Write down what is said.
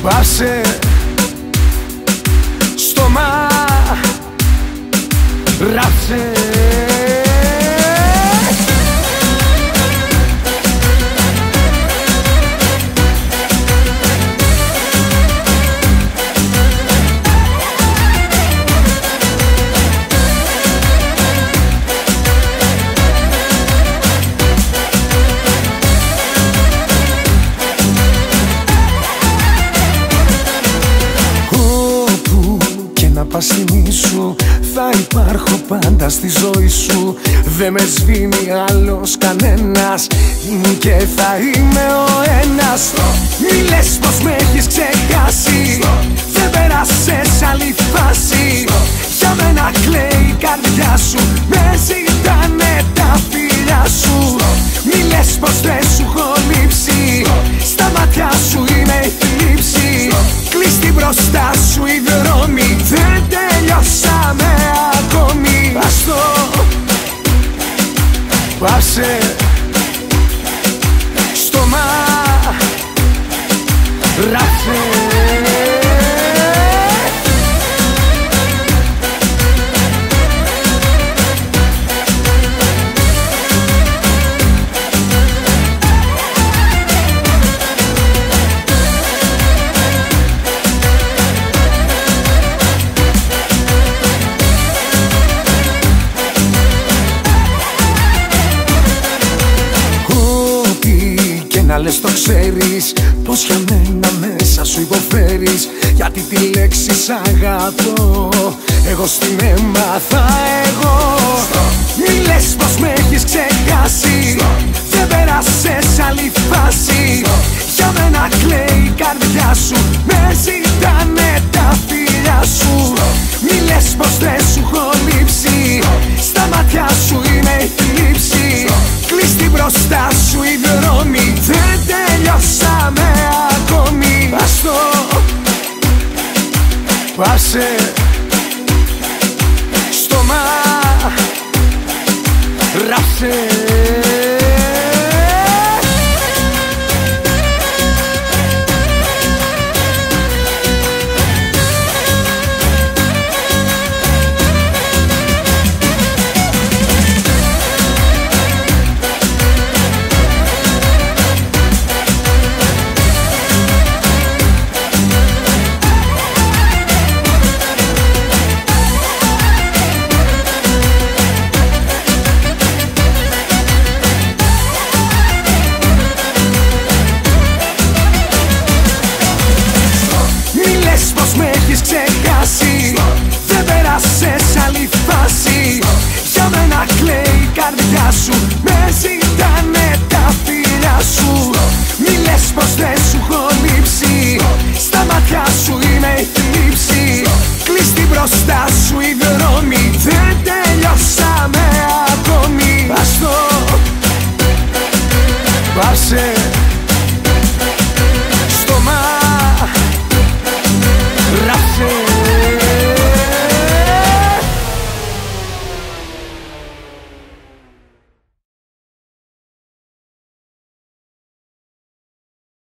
Πάψε στόμα, ράψε. Πας σου, θα υπάρχω πάντα στη ζωή σου. Δε με σβήνει άλλος κανένας, είμαι και θα είμαι ο ένας. Μη λες πως με έχεις ξεχάσει, δεν πέρασες άλλη φάση. Για μένα κλαίει η καρδιά σου, με ζητάνε τα φιλιά σου. Μη λες πως δεν σου έχω λείψει, στα μάτια σου είμαι η θλίψη. Κλείστη μπροστά σου οι δρόμοι, δεν τελειώσαμε ακόμη. Άστο, πάψε στόμα, ράψε. Να λες το ξέρεις, πως για μένα μέσα σου υποφέρεις. Γιατί τη λέξη σ' αγαπώ, εγώ στην έμαθα εγώ. Μη λες πως με έχεις ξεχάσει, δεν πέρασες άλλη φάση. Για μένα κλαίει η καρδιά σου, με ζητάνε τα φιλιά σου. Μη λες πως δεν σου έχω λείψει, στα μάτια σου είμαι η θλίψη. Κλείστη μπροστά σου οι δρόμοι, δεν τελειώσαμε ακόμη. Άστο, πάψε στόμα, ράψε. Δεν πέρασες άλλη φάση. Για μένα κλαίει η καρδιά σου, με ζητάνε τα φιλιά σου. Μη λες πως δεν σου έχω λείψει, στα μάτια σου είμαι η θλίψη. Κλείστη μπροστά σου οι δρόμοι, δεν τελειώσαμε ακόμα.